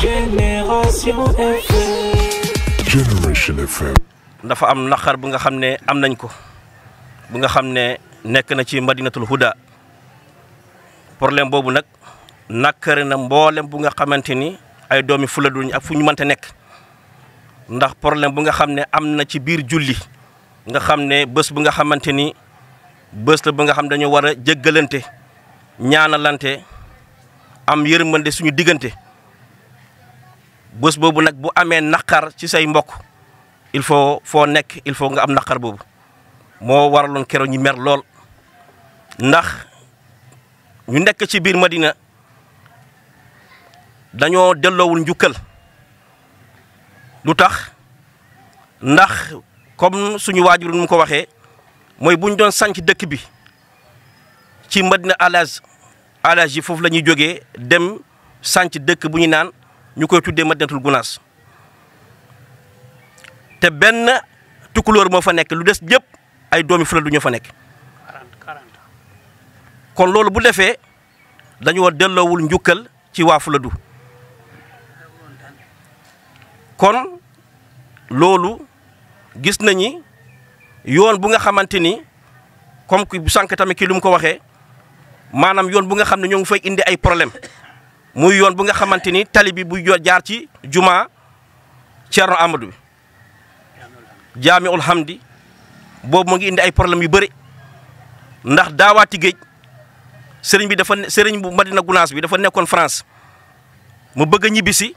Génération FM. Génération FM. dafa am naqar bu nga xam ne am nañ ko bu nga xam ne nekk na ci Madinatul Huda problème boobu nag nakari na mboolem bu nga xamante ni ay doomi Fuladu ak fu ñu mënta nekk ndax problème bu nga xam ne am na ci biir julli nga xam ne bés bu nga xamante ni bés la bu nga xam dañoo war a jéggalante ñaanalante am yërmande suñu diggante bés boobu nag bu amee naqar ci say mbokk il faut foo nekk il faut nga am naqar boobu moo waraloon keroog ñu mer lool ndax ñu nekk ci biir Madina dañoo delloowul njukkal lu tax ndax comme suñu waajur nu mu ko waxee mooy bu ñu doon sanc dëkk bi ci Madina alage yi foofu la ñuy jógee dem sanc dëkk bu ñu naan ñu koy tuddee Madinatul Gunaas te benn tukulóor moo fa nekk lu des yëpp ay doomi Fuladu ñoo fa nekk kon loolu bu defee dañoo delloowul njukkal ci waa Fuladu kon loolu gis nañi yoon bu nga xamante ni comme bu sànq tamit kii lu mu ko waxee maanaam yoon bu nga xam ne ñoo ngi fay indi ay problème muy yoon bu nga xamante ni tali bi buy jaar ci juma Thierno Amadou bi Jaamiul Hamdi boobu mu ngi indi ay problème yu bëri ndax daawaati géej sëriñ bu Madina Gunaas bi dafa nekkoon France mu bëgg a ñibbisi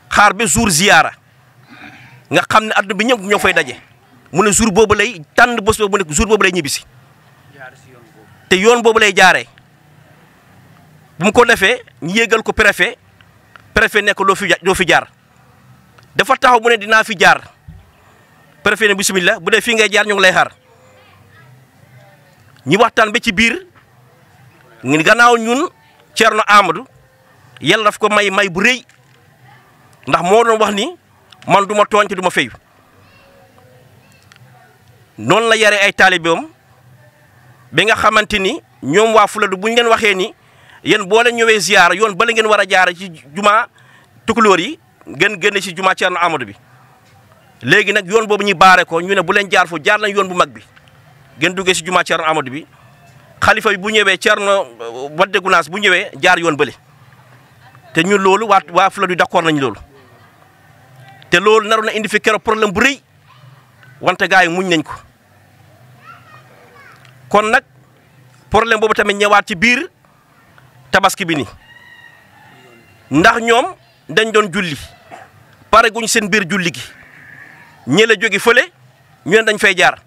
xaar ba jour ziyaara nga xam ne adduna bi ñëpp ñoo fay daje mu ne jour boobu lay tànn bés boobu mu ne jour boobu lay ñibbisi te yoon boobu lay jaaree bu mu ko defee ñu yéegal ko préfet nekk doo fi jaar dafa taxaw mu ne dinaa fi jaar préfet ne bismillah bu dee fii ngay jaar ñu ngi lay xaar ñi waxtaan ba ci biir gannaaw ñun Thierno Amadou yàlla daf ko may bu rëy ndax moo doon wax ni man du ma tooñ te du ma fayu noonu la yare ay taalibeem bi nga xamante ni ñoom waa Fuladu bu ñu leen waxee ni yéen boo leen ñëwee ziyaara yoon bala ngeen war a jaare ci juma tukulóor yi ngeen génne ci juma Thierno Amadou bi léegi nag yoon boobu ñu baare ko ñu ne bu leen jaar foofu jaar nañ yoon bu mag bi ngeen duggee ci juma Thierno Amadou bi xalifa bi bu ñëwee Thierno Wadde Gunaas bu ñëwee jaar yoon bële te ñun loolu waa Fuladu d'accord nañ loolu te loolu naroon na indi fi keroog problème bu rëy wante gars yi muñ nañ ko kon nag problème boobu tamit ñëwaat ci biir tabaski bi ni ndax ñoom dañ doon julli pare guñ seen biir julli gi ñële jóge fële ñu ne dañ fay jaar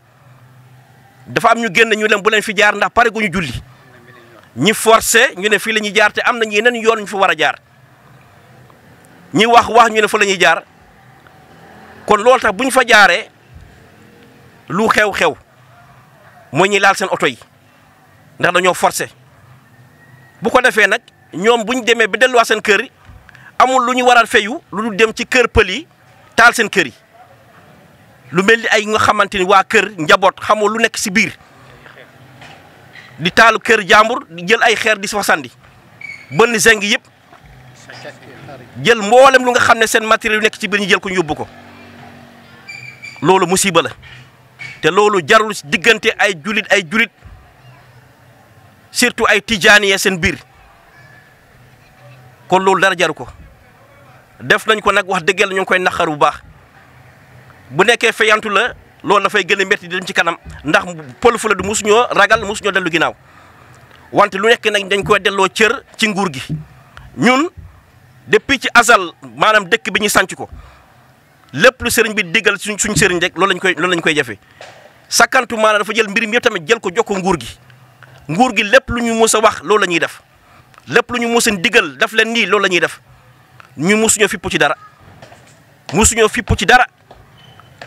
dafa am ñu génn ñu leen bu leen fi jaar ndax pare guñu julli ñi forcé ñu ne fii la ñuy jaar te am nañ yeneen yoon ñu fi war a jaar ñi wax ñu ne fa la ñuy jaar kon loolu tax bu ñu fa jaaree lu xew-xew mooy ñi laal seen oto yi ndax dañoo forcé bu ko defee nag ñoom bu ñu demee ba delluwaat seen kër yi amul lu ñu war a fayu lu dul dem ci kër pël yi taal seen kër yi lu mel ni ay nga xamante ni waa kër njaboot xamoo lu nekk si biir di taalu kër jàmbur di jël ay xeer di fa sandi bënn zeng yëpp jël mboolem lu nga xam ne seen matériel yu nekk ci biir ñu jël ko ñu yóbbu ko loolu musiba la te loolu jarul diggante ay julit surtout ay tijaaniye seen biir kon loolu dara jaru ko def nañ ko nag wax dëgg yàlla ñu ngi koy naqar bu baax bu nekkee fayantu la loolu dafay gën a métti di dem ci kanam ndax pël Fuladu musuñoo ragal musuñoo dellu ginnaaw wante lu nekk nag dañ koy delloo cër ci nguur gi ñun depuis ci asal maanaam dëkk bi ñu sanc ko lépp lu sëriñ bi diggal suñ sëriñ rek loolu lañ koy jafe sakkantu maanaam dafa jël mbir mi yëpp tamit jël ko jox ko nguur gi lépp lu ñu mus a wax loolu la ñuy def lépp lu ñu mus a diggal daf leen nii loolu la ñuy def ñu musuñoo fippu ci dara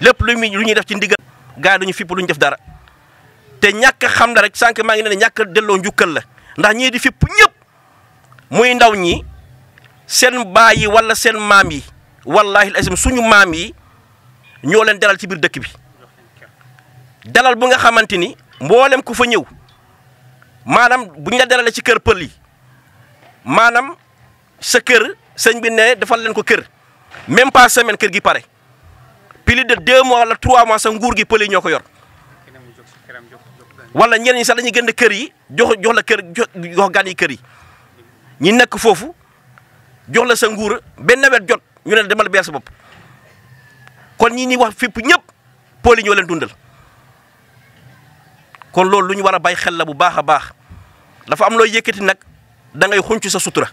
lépp lu ñuy def ci ndigal gars yi duñu fipp lu ñu def dara te ñàkk xam la rek sànq maa ngi ne ñàkk delloo njukkal la ndax ñii di fipp ñëpp muy ndaw ñi seen baay yi wala seen maam yi wallahi asim suñu maam yi ñoo leen dalal ci biir dëkk bi dalal bu nga xamante ni mboolem ku fa ñëw maanaam bu ñu la dalalee ci kër pël yi maanaam sa kër sëñ bi ne defal leen ko kër même pas semaine kër gi pare plus de 2 mois wala 3 mois sa nguur gi pël yi ñoo ko yor wala ñeneen ñi sax dañuy gënd kër yi jox la kër jox gan yi kër yi ñi nekk foofu jox la sa nguur benn nawet jot ñu ne demal beer sa bopp kon ñi wax fipp ñëpp pël yi ñoo leen dundal kon loolu lu ñu war a bay xel la bu baax a baax dafa am looy yëkkati nag da ngay xunc sa sutura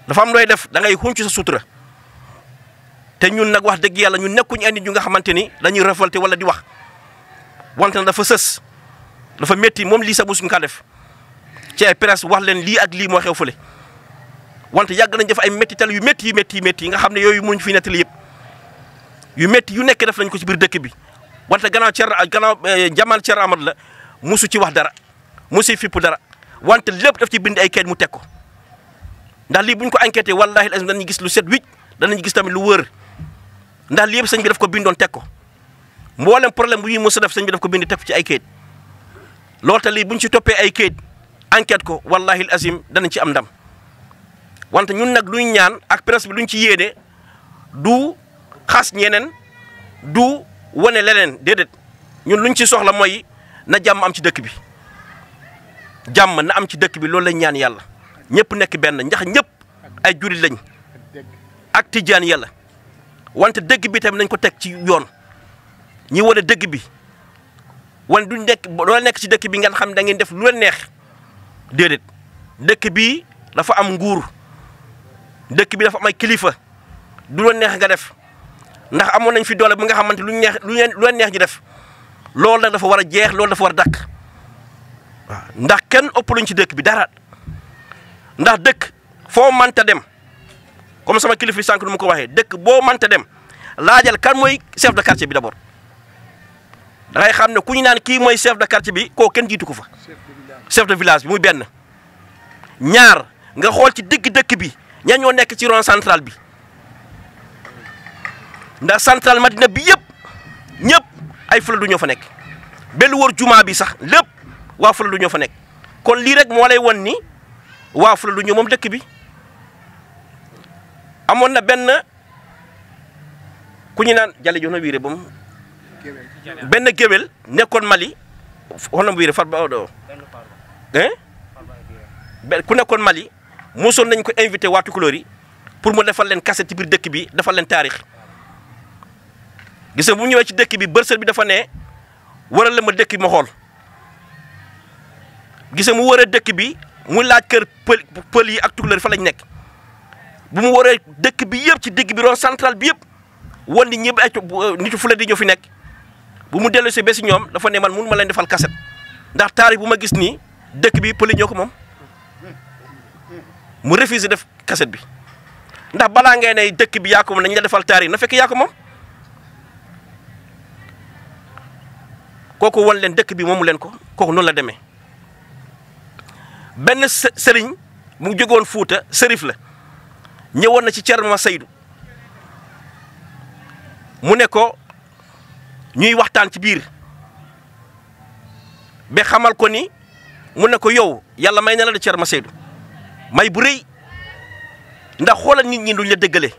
dafa am looy def da ngay xunc sa sutura te ñun nag wax dëgg yàlla ñun nekkuñu ay nit ñu nga xamante ni dañuy révolté wala di wax wante na dafa sës dafa métti moom lii sa musuñ kaa def ci ay presse wax leen lii ak lii moo xew fële wante yàgg nañ def ay méttital yu métti yi nga xam ne yooyu mënuñ fi nettali yëpp yu métti yu nekk def nañ ko ci biir dëkk bi wante gannaaw Jamal Thierno Amadou la musu ci wax dara musu fipp dara wante lépp daf ci bind ay kayit mu teg ko ndax lii buñ ko enquêté wallahi lazim danañ gis lu set wicc danañ gis tamit lu wër ndax lii yëpp sëñ bi daf ko bindoon teg ko mboolem problème bu ñuy mos a def sëñ bi daf ko bind teg ci ay kayit loolu te lii buñ ci toppee ay kayit enquête ko wallahi lazim danañ ci am ndam wante ñun nag luñ ñaan ak presse bi luñ ci yéene du xas ñeneen du wane leneen déedéet ñun luñ ci soxla mooy na jàmm am ci dëkk bi jàmm na am ci dëkk bi loolu lañ ñaan yàlla ñëpp nekk benn ndax ñëpp ay jurit lañ ak tijaan yàlla wante dëgg bi tamit nañ ko teg ci yoon ñi wane dëgg bi wane duñ nekk ci dëkk bi ngeen xam da ngeen def lu leen neex déedéet dëkk bi dafa am nguur dëkk bi dafa am ay kilifa du leen neex nga def ndax amoon nañ fi doole bi nga xamante lu leen neex ñu def loolu nag dafa war a jeex loolu dafa war a dakk waaw ndax kenn ëpp luñ ci dëkk bi dara ndax dëkk foo mënta dem comme sama kilifa yi sànq nu mu ko waxee dëkk boo mënta dem laajal kan mooy chef de quartier bi d'abord da ngay xam ne ku ñu naan kii mooy chef de quartier bi koo kenn jiitu ko fa chef de village bi muy benn ñaar nga xool ci digg dëkk bi ñan ñoo nekk ci rond central bi ndax central Madina bi yëpp ñëpp ay Fuladu ñoo fa nekk benn wër jumaa bi sax lépp waa Fuladu ñoo fa nekk kon lii rek moo lay won ni waa Fuladu ñoo moom dëkk bi amoon na benn ku ñu naan jale jox na wiire ba mu benn géwél nekkoon Mali xool na wiire far ba do ku nekkoon Mali mosoon nañ ko invité waa Tukulóor yi pour mu defal leen cassette ci biir dëkk bi defal leen taarix gis nga bu ñëwee ci dëkk bi bërsël bi dafa ne waral la ma dëkk bi ma xool gis nga mu war a dëkk bi mu laaj kër pël yi ak Tukulóor yi fa lañ nekk bu mu waree dëkk bi yëpp ci digg bi rond central bi yëpp wan ni ñëpp ay nitu Fuladu ñoo fi nekk bu mu dellu si ba si ñoom dafa ne man mënu ma leen defal cassette ndax taarix bu ma gis nii dëkk bi pël yi ñoo ko moom mu refusé def cassette bi ndax balaa ngay ne dëkk bi yaa ko moom nañ la defal taarix na fekk yaa ko moom kooku wan leen dëkk bi moomu leen ko kooku noonu la demee benn sëriñ mu jógoon Fuuta sërif la ñëwoon na ci Thierno Seydou mu ne ko ñuy waxtaan ci biir ba xamal ko ni mu ne ko yow yàlla may na la de Thierno Seydou may bu rëy ndax xoolal nit ñi duñ la dëggale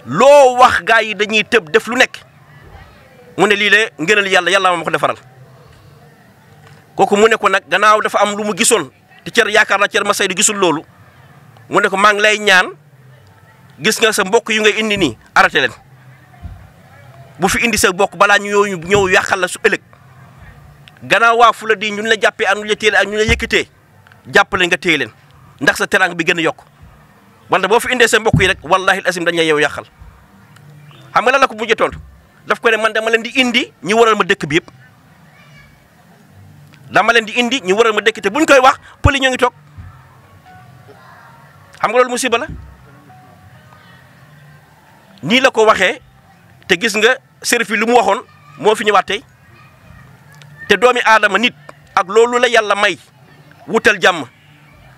loo wax gaa yi dañuy tëb def lu nekk mu ne lii de ngënal yàlla ma ko defaral kooku mu ne ko nag gannaaw dafa am lu mu gisoon te yaakaar naa Thierno Seydou gisul loolu mu ne ko maa ngi lay ñaan gis nga sa mbokk yu ngay indi nii arrêté leen bu fi indi sa mbokk balaa ñu ñëw yàqal la su ëllëg gannaaw waa Fuladu ñun la jàppee ak ñu la téye ak ñu la yëkkatee jàppale nga téye leen ndax sa teraanga bi gën a yokk wante boo fi indee sa mbokk yi rek wallahi asim dañ lay yow yàqal xam nga lan la ko mujjee tontu daf ko ne man dama leen di indi ñu waral ma dëkk bi yëpp dama leen di indi ñu waral ma dëkk te buñ koy wax pël yi ñoo ngi toog xam nga loolu musiba la nii la ko waxee te gis nga sërif yi lu mu waxoon moo fi ñëwaat tey te doomi aadama nit ak loolu la yàlla may wutal jàmm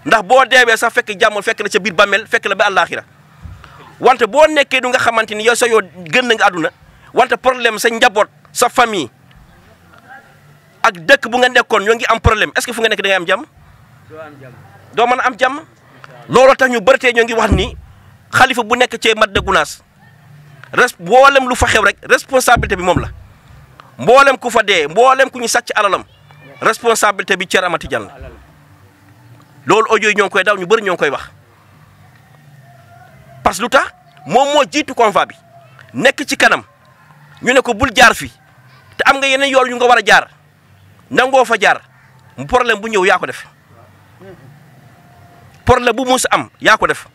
ndax boo deewee sax fekk jàmm fekk la ca biir bàmmeel fekk la ba àllaaxira wante boo nekkee du nga xamante ni yow sa yoo gën na nga àdduna wante problème sa njaboot sa famille ak dëkk bu nga nekkoon ñoo ngi am problème est-ce que fu nga nekk da ngay am jàmm doo mën a am jàmm looloo tax ñu bëri tey ñoo ngi wax ni xalifa bu nekk ci Madina Gounass mboolem lu fa xew rek responsabilité bi moom la mboolem ku fa dee mboolem ku ñu sàcc alalam responsabilité bi Thierno Amath Tidiane la loolu audio yi ñoo ngi koy daw ñu bëri ñoo ngi koy wax parce que lu tax moom moo jiitu convoi bi nekk ci kanam ñu ne ko bul jaar fi te am nga yeneen yoon yu nga war a jaar nangoo fa jaar problème bu ñëw yaa ko def problème bu mus am yaa ko def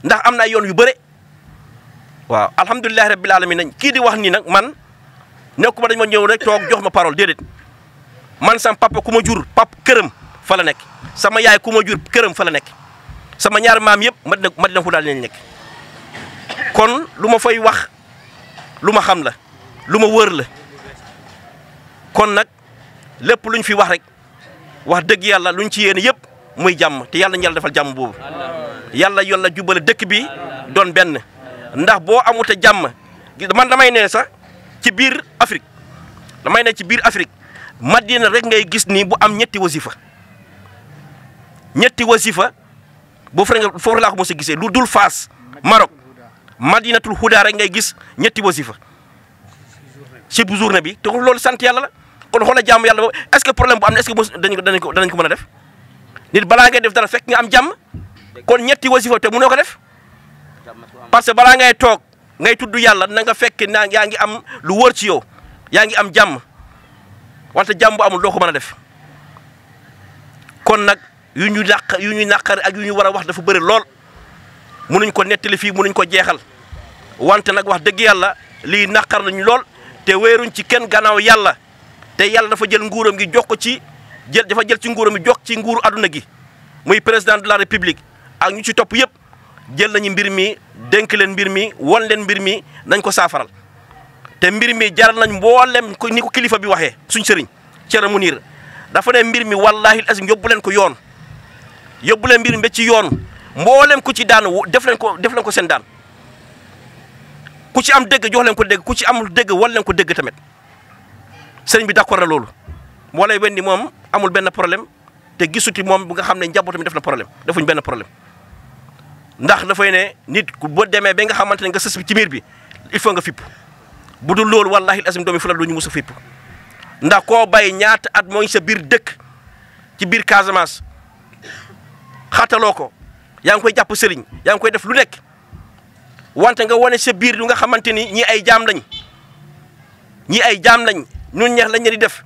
ndax am na ay yoon yu bëre waaw alhamdulilah rabbil alamin nañ kii di wax nii nag man nekkuma dañ ma ñëw rek toog jox ma parole déedéet man sama papa ku ma jur këram fa la nekk sama yaay ku ma jur këram fa la nekk sama ñaari maam yëpp Madina Huda lañ nekk kon lu ma fay wax lu ma xam la lu ma wër la kon nag lépp luñ fi wax rek wax dëgg yàlla luñ ci yéene yëpp muy jàmm te yàlla ñu yàlla defal jàmm boobu yàlla jubale dëkk bi doon benn ndax boo amute jàmm man damay ne sax ci biir Afrique damay ne ci biir Afrique Madina rek ngay gis ni bu am ñetti wasifa foofu laa ko mos a gisee lu dul Faas Maroc Madinatul Huda rek ngay gis ñetti wasifa ci bu journée bi te loolu sant yàlla la kon xoolal jàmm yàlla boobu est-ce que problème bu am na est-ce que danañ ko mën a def nit balaa ngay def dara fekk nga am jàmm kon ñetti wasifa te mënoo ko def parce que balaa ngay toog ngay tudd yàlla na nga fekk naa yaa ngi am lu wóor ci yow yaa ngi am jàmm wante jàmm bu amul doo ko mën a def kon nag yu ñu naqari ak yu ñu war a wax dafa bëri lool mënuñ ko nettali fii mënuñ ko jeexal wante nag wax dëgg yàlla lii naqar nañ lool te wéeruñ ci kenn gannaaw yàlla te yàlla dafa jël nguuram gi jox ko ci dafa jël ci nguuram gi jox ci nguuru aduna gi muy président de la république ak ñu ci topp yëpp jël nañu mbir mi dénk leen mbir mi won leen mbir mi nañ ko saafaral te mbir mi jaral nañ mboolem ni ko kilifa bi waxee suñ sëriñ Thierno Mounir dafa ne mbir mi wallahi azim yóbbu leen ko yoon yóbbu leen mbir mi ba ci yoon mboolem ku ci daan def leen ko seen daan ku ci am dëgg jox leen ko dëgg ku ci amul dëgg wal leen ko dëgg tamit sëriñ bi d'accord na loolu moo lay wendi moom amul benn problème te gisuti moom bu nga xam ne njabootam def na problème defuñ benn problème ndax dafay ne nit boo demee ba nga xamante ne nga sës bi ci miir bi il faut nga fipp bu dul loolu wallahi azim doomi fu la du ñu mus a fipp ndax koo bay ñaata at mooy sa biir dëkk ci biir Casamance xataloo ko yaa ngi koy jàpp sëriñ yaa ngi koy def lu nekk wante nga wane sa biir lu nga xamante ni ñii ay jaam lañ ñun ñeex lañ di def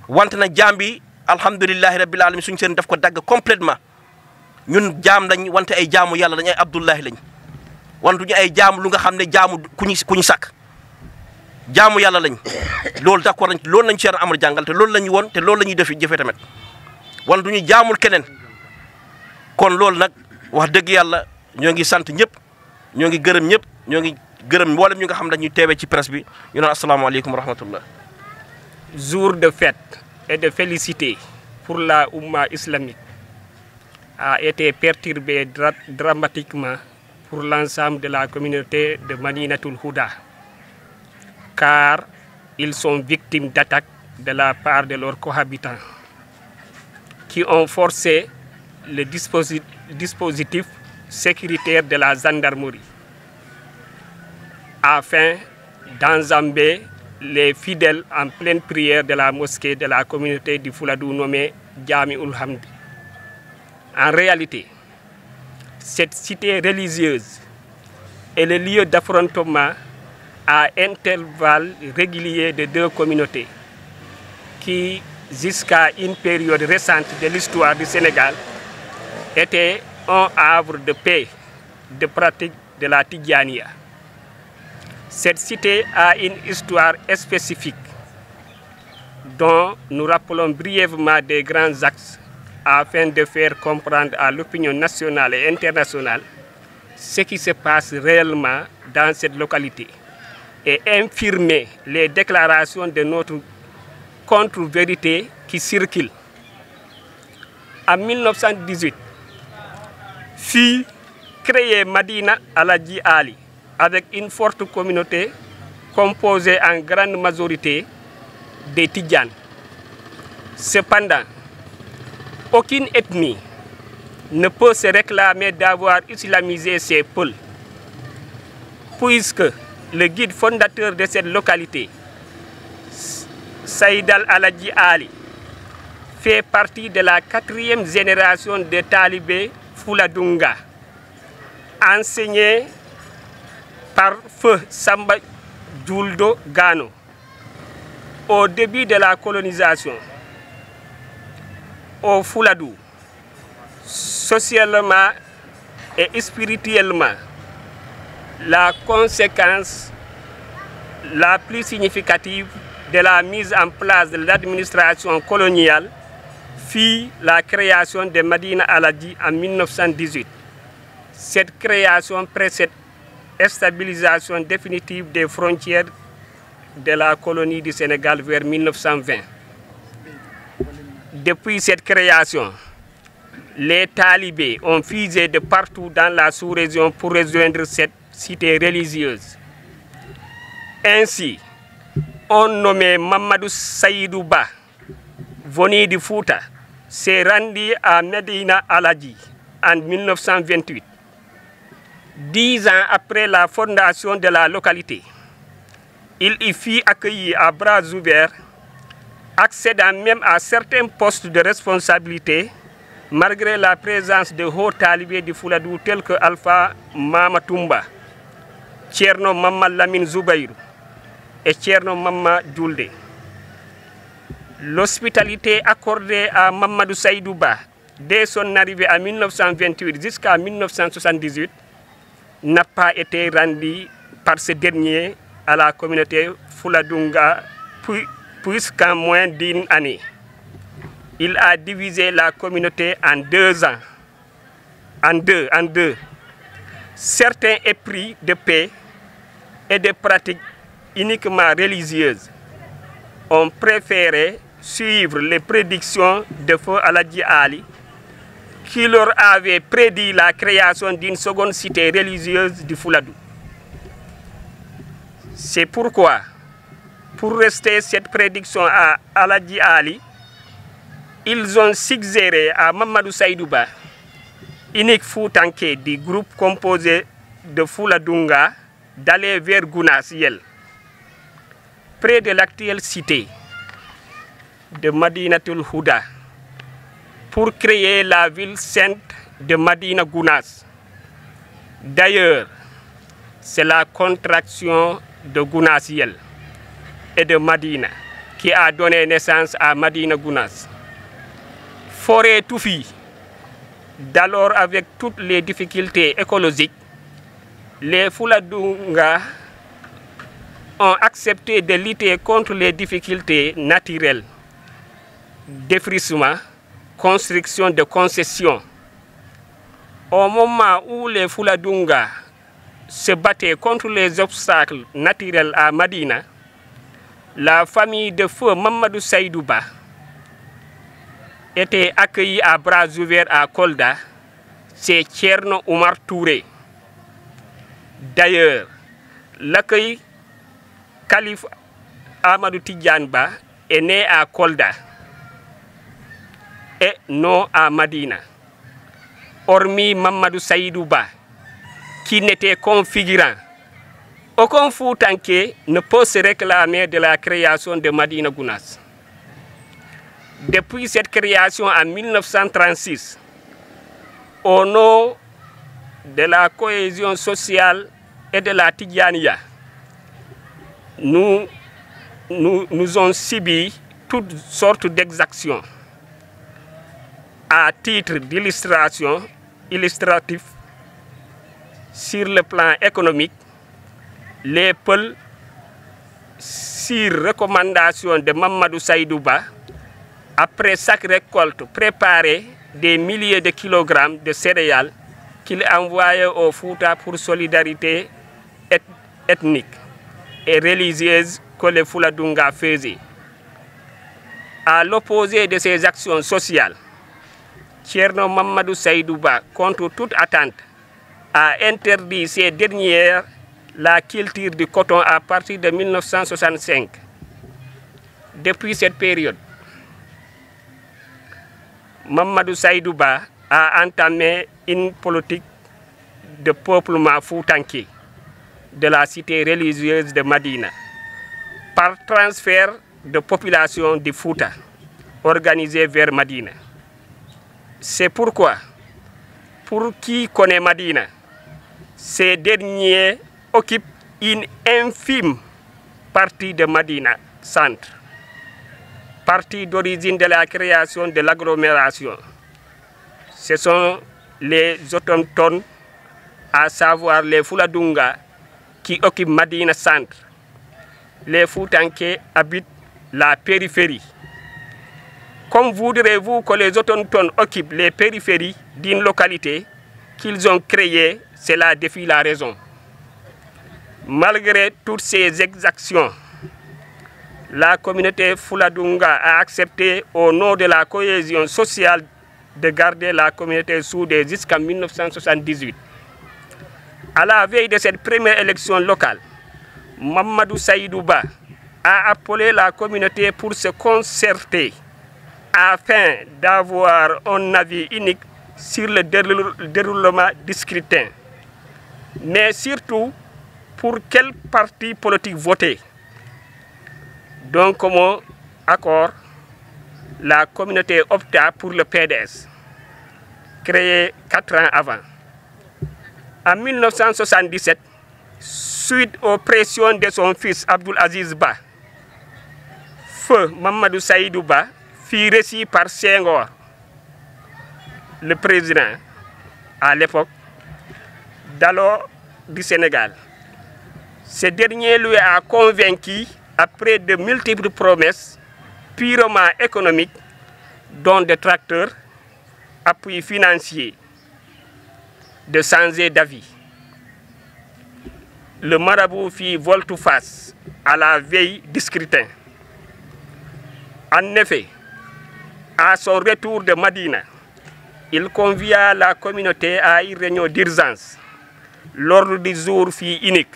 wante nag jaam bi alhamdulilahi rabbil alamin suñu seen def ko dagg complètement ñun jaam lañ wante ay jaamu yàlla lañ ay abdullahi lañ wante ñu ay jaamu lu nga xam ne jaamu ku ñu sàkk jaamu yàlla lañ loolu d'accord nañ loolu lañ Thierno Amadou jàngal te loolu la ñu woon te loolu la ñuy def jëfee tamit wante du ñu jaamul keneen kon loolu nag wax dëgg yàlla ñoo ngi sant ñëpp ñoo ngi gërëm ñëpp ñoo ngi gërëm mboolem ñu nga xam ne dañuy teewee ci presse bi ñu naan asalaamaaleykum wa rahmatullah. Jour de fête et de félicité pour la Oumma islamique a été perturbé dramatiquement pour l'ensemble de la communauté de Madinatul Huda, car ils sont victimes d'attaques de la part de leurs cohabitants qui ont forcé le dispositif sécuritaire de la gendarmerie afin d'enjamber les fidèles en pleine prière de la mosquée de la communauté du Fouladou nommée Jami'ul Hamd. En réalité, cette cité religieuse est le lieu d'affrontement à intervalles réguliers de deux communautés qui, jusqu'à une période récente de l'histoire du Sénégal, étaient un havre de paix, de pratique de la Tidjaniya. Cette cité a une histoire spécifique dont nous rappelons brièvement des grands axes afin de faire comprendre à l'opinion nationale et internationale ce qui se passe réellement dans cette localité et infirmer les déclarations de notre contre-vérité qui circulent. En 1918, fut créée Madina Aladji Ali avec une forte communauté composée en grande majorité des Tidjanes. Cependant, aucune ethnie ne peut se réclamer d'avoir islamisé ses peuples, puisque le guide fondateur de cette localité, Saïd Al-Aladji Ali, fait partie de la 4e génération de talibés Fouladunga, enseigné par Feu Samba Djouldo Gano. Au début de la colonisation, au Fouladou, socialement et spirituellement, la conséquence la plus significative de la mise en place de l'administration coloniale fut la création de Médina Aladi en 1918. Cette création précède la stabilisation définitive des frontières de la colonie du Sénégal vers 1920. Depuis cette création, les talibés ont fusé de partout dans la sous-région pour rejoindre cette cité religieuse. Ainsi, on nommé Mamadou Saïdou Ba, venu du Fouta, s'est rendu à Médina Aladi en 1928. 10 ans après la fondation de la localité, il y fut accueilli à bras ouverts, accédant même à certains postes de responsabilité, malgré la présence de hauts talibés du Fouladou tels que Alpha Mama Toumba, Tcherno Mama Lamine Zoubaïrou et Tcherno Mama Djoulde. L'hospitalité accordée à Mamadou Saïdou Ba dès son arrivée en 1928 jusqu'à 1978 n'a pas été rendue par ce dernier à la communauté Fouladunga, puisqu'en moins d'une année, il a divisé la communauté en 2 ans. En deux. Certains épris de paix et de pratiques uniquement religieuses ont préféré suivre les prédictions de Feu Aladji Ali, qui leur avait prédit la création d'une seconde cité religieuse du Fouladou. C'est pourquoi, pour rester cette prédiction à Aladji Ali, ils ont suggéré à Mamadou Saïdou Ba, unique Foutanké du groupe composé de Fouladunga, d'aller vers Gounas Yel, près de l'actuelle cité de Madinatul Houda, pour créer la ville sainte de Madina Gounas. D'ailleurs, c'est la contraction de Gounas Yel et de Madina qui a donné naissance à Madina Gounas. Forêt touffue, d'alors avec toutes les difficultés écologiques, les Fouladunga ont accepté de lutter contre les difficultés naturelles, défrichement, construction de concessions. Au moment où les Fouladunga se battaient contre les obstacles naturels à Madina, la famille de Feu Mamadou Saïdou Ba était accueillie à bras ouverts à Kolda, c'est Tcherno Oumar Touré. D'ailleurs, l'accueil Calife Amadou Tidjane Ba est né à Kolda et non à Madina. Hormis Mamadou Saïdou Ba, qui n'était configurant, aucun Foutanké ne peut se réclamer de la création de Madina Gounas. Depuis cette création en 1936, au nom de la cohésion sociale et de la Tidjania, nous ont subi toutes sortes d'exactions. À titre d'illustration, illustratif, sur le plan économique, les Peuls, sur recommandation de Mamadou Saïdou Ba, après chaque récolte, préparaient des milliers de kilogrammes de céréales qu'il envoyait au Fouta pour solidarité ethnique et religieuse que les Fouladunga faisaient. À l'opposé de ces actions sociales, Tcherno Mamadou Saïdou Ba, contre toute attente, a interdit ces dernières la culture du coton à partir de 1965. Depuis cette période, Mamadou Saïdou Ba a entamé une politique de peuplement foutanké de la cité religieuse de Madina par transfert de population du Fouta organisée vers Madina. C'est pourquoi, pour qui connaît Madina, ces derniers occupent une infime partie de Madina centre, partie d'origine de la création de l'agglomération. Ce sont les autochtones, à savoir les Fouladunga, qui occupent Madina centre. Les Foutanké habitent la périphérie. Comme voudrez-vous que les autochtones occupent les périphéries d'une localité qu'ils ont créée, cela défie la raison. Malgré toutes ces exactions, la communauté Fouladunga a accepté, au nom de la cohésion sociale, de garder la communauté soudée jusqu'en 1978. À la veille de cette première élection locale, Mamadou Saïdouba a appelé la communauté pour se concerter afin d'avoir un avis unique sur le déroulement du scrutin, mais surtout pour quel parti politique voter. Donc, comme accord, la communauté opta pour le PDS, créé 4 ans avant. En 1977, suite aux pressions de son fils Abdoul Aziz Ba, feu Mamadou Saïdouba fut reçu par Senghor, le président à l'époque d'alors du Sénégal. Ce dernier lui a convaincu, après de multiples promesses purement économiques, dont des tracteurs, appui financier, de changer d'avis. Le marabout fit volte-face à la veille du scrutin. En effet, à son retour de Madina, il convia la communauté à une réunion d'urgence. L'ordre du jour fut unique.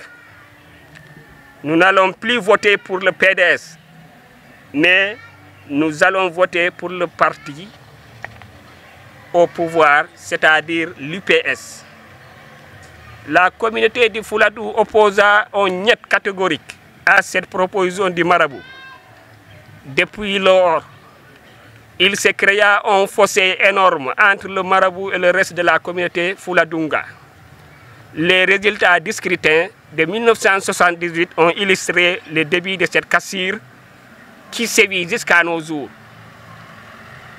Nous n'allons plus voter pour le PDS, mais nous allons voter pour le parti au pouvoir, c'est-à-dire l'UPS. La communauté du Fouladou opposa un niet catégorique à cette proposition du marabout. Depuis lors, il se créa un fossé énorme entre le marabout et le reste de la communauté Fouladunga. Les résultats du scrutin de 1978 ont illustré le début de cette cassure qui sévit jusqu'à nos jours.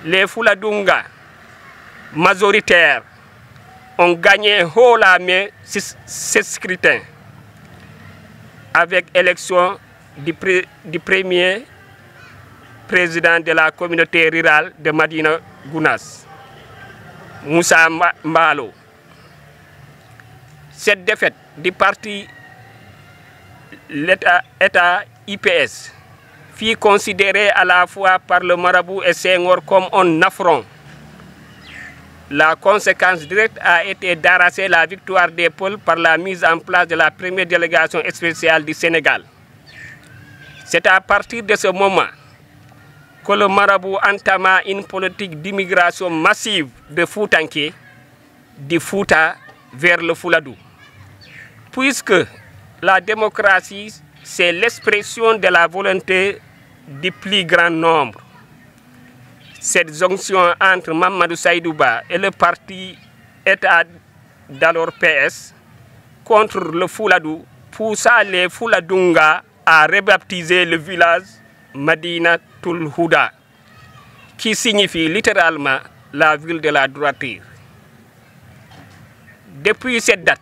Les Fouladunga majoritaires ont gagné haut la main ce scrutin avec élection du premier président de la communauté rurale de Madina Gounass, Moussa Mbalo. Cette défaite du parti l'État IPS fut considérée à la fois par le marabout et Senghor comme un affront. La conséquence directe a été d'arracher la victoire des Peuls par la mise en place de la première délégation spéciale du Sénégal. C'est à partir de ce moment que le marabout entama une politique d'immigration massive de Foutanké, du Fouta vers le Fouladou. Puisque la démocratie, c'est l'expression de la volonté du plus grand nombre, cette jonction entre Mamadou Saïdouba et le parti État d'alors PS contre le Fouladou poussa les Fouladunga à rebaptiser le village Madina Tul Houda, qui signifie littéralement la ville de la droiture. Depuis cette date,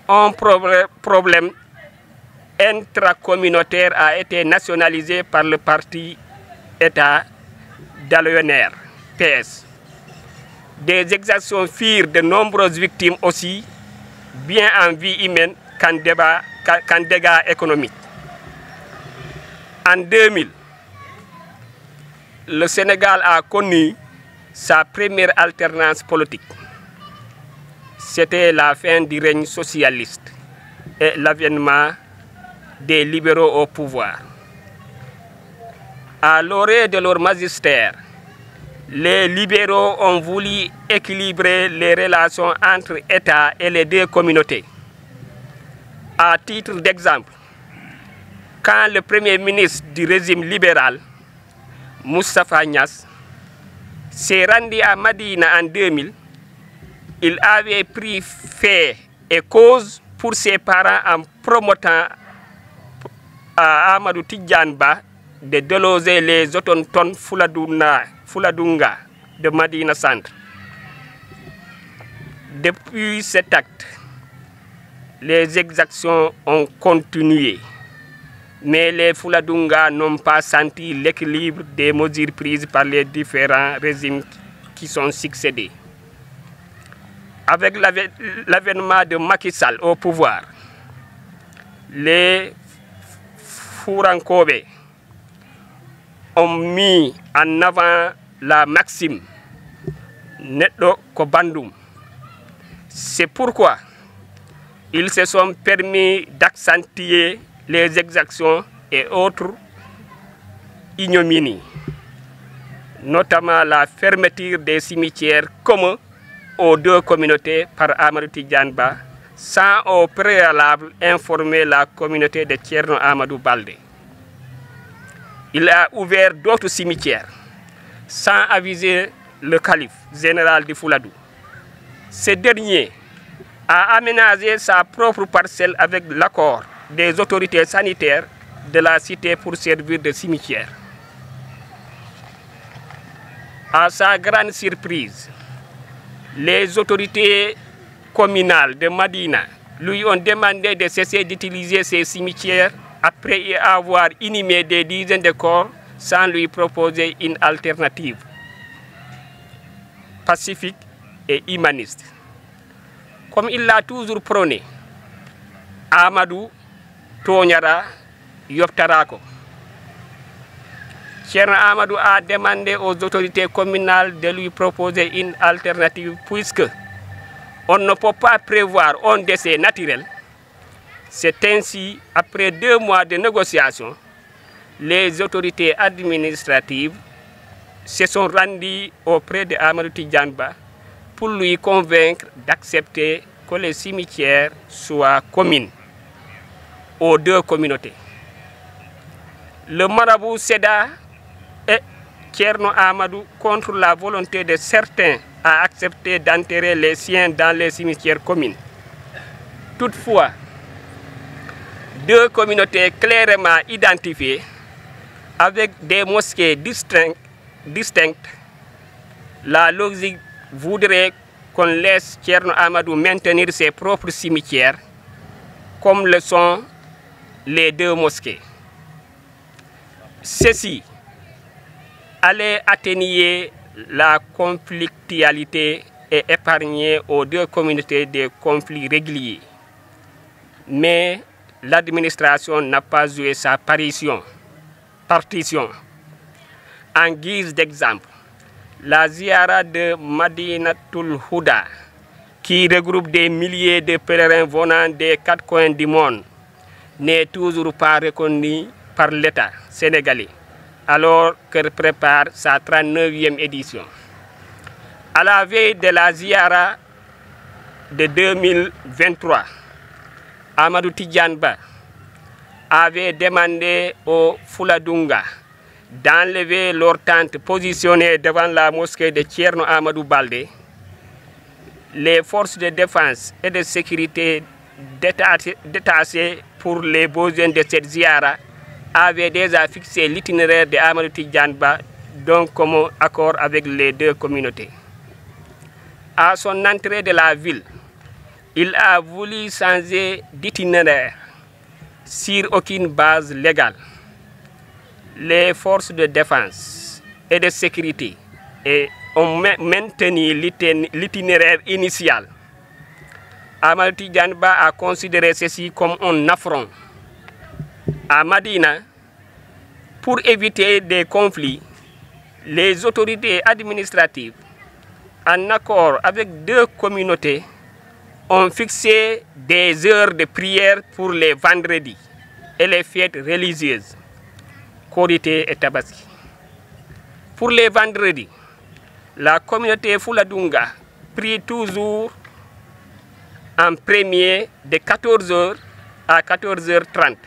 un problème intracommunautaire a été nationalisé par le parti État d'Alioner, PS. Des exactions firent de nombreuses victimes aussi, bien en vie humaine qu'en dégâts économiques. En 2000, le Sénégal a connu sa première alternance politique. C'était la fin du règne socialiste et l'avènement des libéraux au pouvoir. À l'orée de leur magistère, les libéraux ont voulu équilibrer les relations entre État et les deux communautés. À titre d'exemple, quand le premier ministre du régime libéral, Moustapha Niasse, s'est rendu à Madina en 2000, il avait pris fait et cause pour ses parents en promettant à Amadou Tidjane Ba de déloger les autochtones Fouladunga de Madina Centre. Depuis cet acte, les exactions ont continué, mais les Fouladunga n'ont pas senti l'équilibre des mesures prises par les différents régimes qui sont succédés. Avec l'avènement de Macky Sall au pouvoir, les Fourankobe ont mis en avant la maxime Netdo Kobandum. C'est pourquoi ils se sont permis d'accentuer les exactions et autres ignominies, notamment la fermeture des cimetières communs aux deux communautés par Amadou Tidjane Ba, sans au préalable informer la communauté de Thierno Amadou Baldé. Il a ouvert d'autres cimetières sans aviser le calife général de Fouladou. Ce dernier a aménagé sa propre parcelle avec l'accord des autorités sanitaires de la cité pour servir de cimetière. À sa grande surprise, les autorités communales de Madina lui ont demandé de cesser d'utiliser ces cimetières après y avoir inhumé des dizaines de corps sans lui proposer une alternative pacifique et humaniste. Comme il l'a toujours prôné, Amadou Tonyara Yoptarako. Thierno Amadou a demandé aux autorités communales de lui proposer une alternative puisque on ne peut pas prévoir un décès naturel. C'est ainsi, après 2 mois de négociations, les autorités administratives se sont rendues auprès de Amadou Tidjane Ba pour lui convaincre d'accepter que les cimetières soient communs aux deux communautés. Le marabout céda et Thierno Amadou, contre la volonté de certains, a accepté d'enterrer les siens dans les cimetières communs. Toutefois, 2 communautés clairement identifiées, avec des mosquées distinctes, la logique voudrait qu'on laisse Thierno Amadou maintenir ses propres cimetières, comme le sont les 2 mosquées. Ceci allait atténuer la conflictualité et épargner aux 2 communautés des conflits réguliers. Mais l'administration n'a pas joué sa partition. En guise d'exemple, la ziara de Madinatul Houda, qui regroupe des milliers de pèlerins venant des 4 coins du monde, n'est toujours pas reconnue par l'État sénégalais, alors qu'elle prépare sa 39e édition. À la veille de la ziara de 2023, Amadou Tidjane Ba avait demandé aux Fouladunga d'enlever leur tente positionnée devant la mosquée de Thierno Amadou Baldé. Les forces de défense et de sécurité détachées pour les besoins de cette ziara avaient déjà fixé l'itinéraire de Amadou Tidjane Ba, donc comme accord avec les 2 communautés. À son entrée de la ville, il a voulu changer d'itinéraire sur aucune base légale. Les forces de défense et de sécurité ont maintenu l'itinéraire initial. Amadou Tidjane Ba a considéré ceci comme un affront. À Madina, pour éviter des conflits, les autorités administratives, en accord avec 2 communautés, ont fixé des heures de prière pour les vendredis et les fêtes religieuses, Korité et Tabaski. Pour les vendredis, la communauté Fouladunga prie toujours en premier de 14h à 14h30.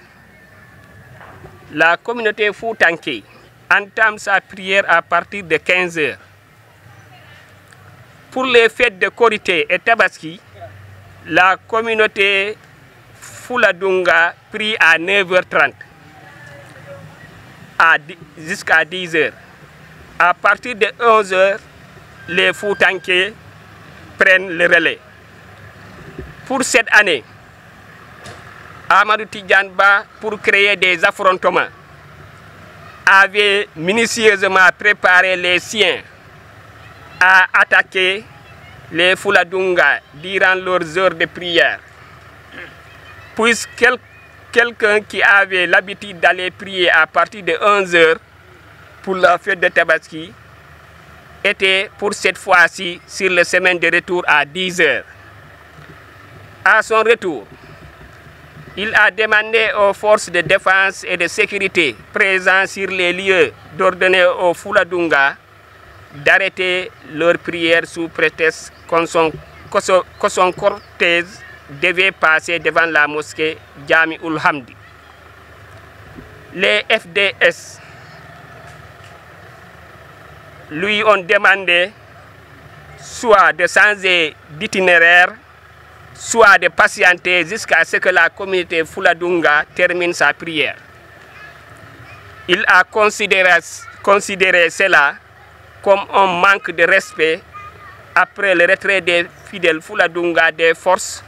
La communauté Foutanké entame sa prière à partir de 15h. Pour les fêtes de Korité et Tabaski, la communauté Fouladunga prie à 9h30 jusqu'à 10h. À partir de 11h, les Foutanké prennent le relais. Pour cette année, Amadou Tidjane Ba, pour créer des affrontements, avait minutieusement préparé les siens à attaquer les Fouladunga durant leurs heures de prière. Puisque quelqu'un qui avait l'habitude d'aller prier à partir de 11h pour la fête de Tabaski était pour cette fois-ci sur le chemin de retour à 10h. À son retour, il a demandé aux forces de défense et de sécurité présentes sur les lieux d'ordonner aux Fouladunga d'arrêter leur prière sous prétexte que son cortège devait passer devant la mosquée Jami Ulhamdi. Les FDS lui ont demandé soit de changer d'itinéraire, soit de patienter jusqu'à ce que la communauté Fouladunga termine sa prière. Il a considéré cela comme un manque de respect après le retrait des fidèles Fouladunga. Des forces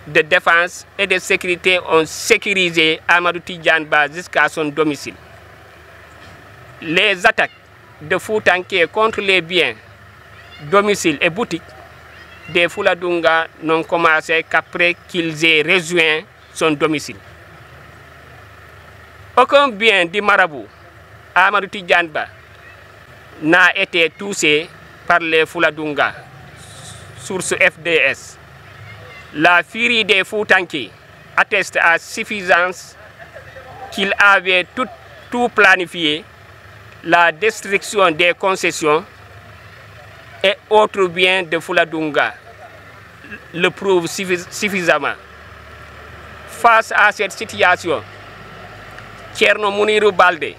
de défense et de sécurité ont sécurisé Amadou Tidjane Ba jusqu'à son domicile. Les attaques de Foutanké contre les biens, domiciles et boutiques des Fouladunga n'ont commencé qu'après qu'ils aient rejoint son domicile. Aucun bien du marabout Amadou Tidjane Ba n'a été touché par les Fouladunga, source FDS. La furie des Foutanké atteste à suffisance qu'il avait tout planifié, la destruction des concessions et autres biens de Fouladunga le prouve suffisamment. Face à cette situation, Thierno Mounirou Baldé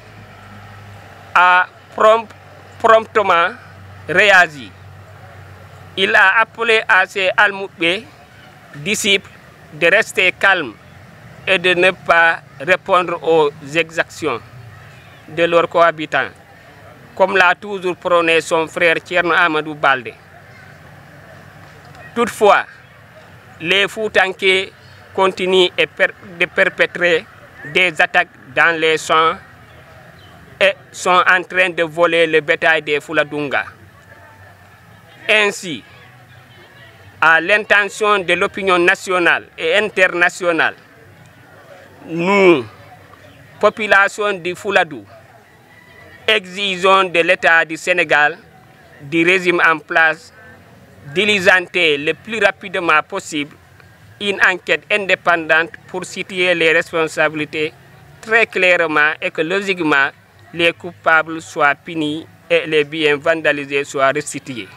a promptement réagi. Il a appelé à ses almoubés disciples de rester calmes et de ne pas répondre aux exactions de leurs cohabitants, comme l'a toujours prôné son frère Thierno Amadou Baldé. Toutefois, les Foutanké continuent de perpétrer des attaques dans les champs et sont en train de voler le bétail des Fouladunga. Ainsi, à l'intention de l'opinion nationale et internationale, nous, population du Fouladou, exigeons de l'État du Sénégal, du régime en place, diligenter le plus rapidement possible une enquête indépendante pour situer les responsabilités très clairement et que logiquement les coupables soient punis et les biens vandalisés soient restitués.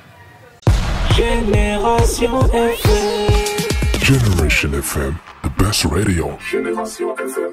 Génération FM. Generation FM, the best radio. Génération FM.